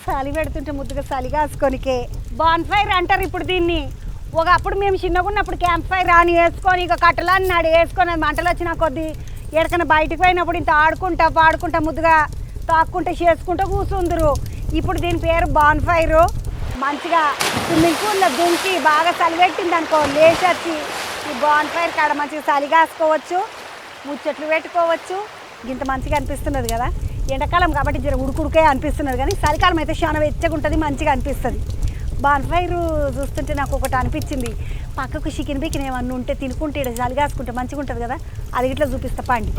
చలి పెడుతుంటే ముద్దుగా చలి కాసుకొనికే బాన్ ఫైర్ అంటారు ఇప్పుడు దీన్ని. ఒకప్పుడు మేము చిన్నగా ఉన్నప్పుడు క్యాంప్ ఫైర్ అని వేసుకొని ఇక కట్టలాన్ని నాడు వేసుకొని మంటలు వచ్చిన కొద్దీ ఎక్కడికైనా బయటకు పోయినప్పుడు ఇంత ఆడుకుంటా పాడుకుంటా ముద్దుగా తాక్కుంటా చేసుకుంటూ కూర్చుందరు. ఇప్పుడు దీని పేరు బాన్ ఫైరు. మంచిగా స్విమ్మింగ్ పూల్లో దుంకి బాగా చలి పెట్టింది అనుకో లేచొచ్చి ఈ బాన్ ఫైర్ కాడ మంచిగా చలి కాసుకోవచ్చు, ముచ్చట్లు పెట్టుకోవచ్చు. ఇంత మంచిగా అనిపిస్తున్నది కదా. ఎండాకాలం కాబట్టి జర ఉడుకుడుకే అనిపిస్తున్నది, కానీ చలికాలం అయితే చాలా వెచ్చగా ఉంటుంది, మంచిగా అనిపిస్తుంది. బాన్ ఫైర్ చూస్తుంటే నాకు ఒకటి అనిపించింది, పక్కకు చికెన్ బికెన్ ఏమన్నా ఉంటే తినుకుంటే ఇక్కడ చలి కాసుకుంటే మంచిగా ఉంటుంది కదా, అది ఇట్లా చూపిస్తా పండి.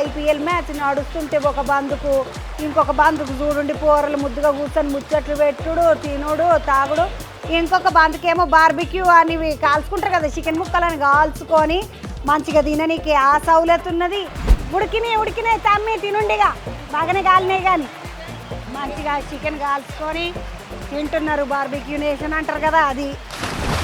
ఐపీఎల్ మ్యాచ్ నడుస్తుంటే ఒక బందుకు ఇంకొక బందుకు చూడండి పోరలు ముద్దుగా కూర్చొని ముచ్చట్లు పెట్టుడు తినుడు తాగుడు. ఇంకొక బందుకేమో బార్బిక్యూ అని కాల్చుకుంటారు కదా, చికెన్ ముక్కలని కాల్చుకొని మంచిగా తిననీకి ఆ సౌలత్ ఉన్నది. ఉడికినాయి తమ్మి తినుండిగా బాగానే కాలినాయి, కానీ మంచిగా చికెన్ కాల్చుకొని తింటున్నారు. బార్బిక్యూ నేషన్ అంటారు కదా అది.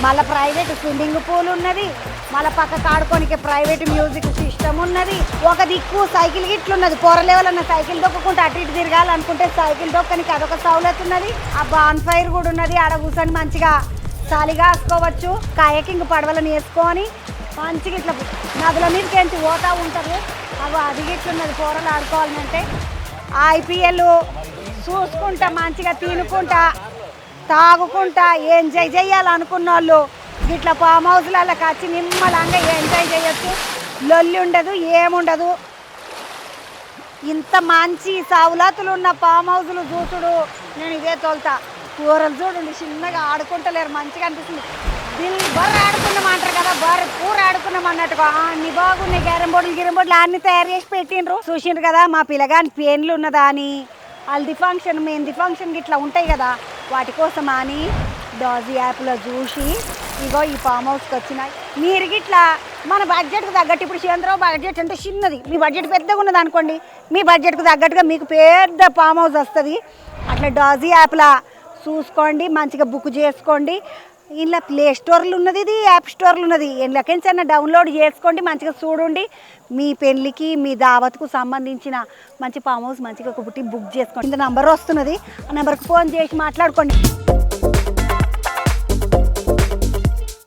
మళ్ళీ ప్రైవేట్ స్విమ్మింగ్ పూల్ ఉన్నది, మళ్ళీ పక్కకు ఆడుకోనికి ప్రైవేట్ మ్యూజిక్ సిస్టమ్ ఉన్నది. ఒక దిక్కు సైకిల్ గిట్లున్నది, పొరలేవలన్న సైకిల్ దొక్కకుంటే అటు ఇటు తిరగాలనుకుంటే సైకిల్ దొక్కనికి అదొక సౌలత్ ఉన్నది. ఆ బాన్ ఫైర్ కూడా ఉన్నది. ఆడ కూర్చొని మంచిగా చలిగా వేసుకోవచ్చు. కయాకింగ్ పడవలను వేసుకొని మంచిగా ఇట్లా నదుల మీదకి పోతూ ఉంటుంది. అది గిట్లున్నది పొరలు ఆడుకోవాలంటే. ఐపీఎల్ చూసుకుంటా మంచిగా తినుకుంటా తాగుకుంటా ఎంజాయ్ చేయాలనుకున్న వాళ్ళు ఇట్లా ఫామ్ హౌస్లకి వచ్చి నిమ్మలంగా ఎంజాయ్ చేయొచ్చు. లొల్లి ఉండదు, ఏముండదు. ఇంత మంచి సౌలతులు ఉన్న ఫామ్ హౌస్లు చూసుడు నేను ఇదే తోలుతా. కూరలు చూడండి చిన్నగా ఆడుకుంటలేరు, మంచిగా అనిపిస్తుంది. బర్ర ఆడుకున్నామంటారు కదా, బర్ర కూర ఆడుకున్నామన్నట్టుగా అన్ని బాగున్నాయి. గిరంబోడ్లు అన్ని తయారు చేసి పెట్టిండ్రు. చూసిండ్రు కదా మా పిల్లగాని పెన్లు ఉన్నదా అని, హల్దీ ఫంక్షన్ మెహందీ ఫంక్షన్ ఇట్లా ఉంటాయి కదా, వాటి కోసం అని డాజీ యాప్లో చూసి ఇగో ఈ ఫామ్ హౌస్కి వచ్చినాయి. మీరు గిట్లా మన బడ్జెట్కి తగ్గట్టు, ఇప్పుడు చంద్రబాబు బడ్జెట్ అంటే చిన్నది, మీ బడ్జెట్ పెద్దగా ఉన్నది అనుకోండి, మీ బడ్జెట్కి తగ్గట్టుగా మీకు పెద్ద ఫామ్ హౌస్ వస్తుంది. అట్లా డాజీ యాప్లా చూసుకోండి, మంచిగా బుక్ చేసుకోండి. ఇలా ప్లే స్టోర్లు ఉన్నది, ఇది యాప్ స్టోర్లు ఉన్నది. ఎన్లకెంచన్నా డౌన్లోడ్ చేసుకోండి, మంచిగా చూడండి. మీ పెళ్ళికి మీ దావత్కు సంబంధించిన మంచి ఫామ్ హౌస్ మంచిగా ఒకటి బుక్ చేసుకోండి. ఇంత నెంబర్ వస్తున్నది, ఆ నెంబర్కి ఫోన్ చేసి మాట్లాడుకోండి.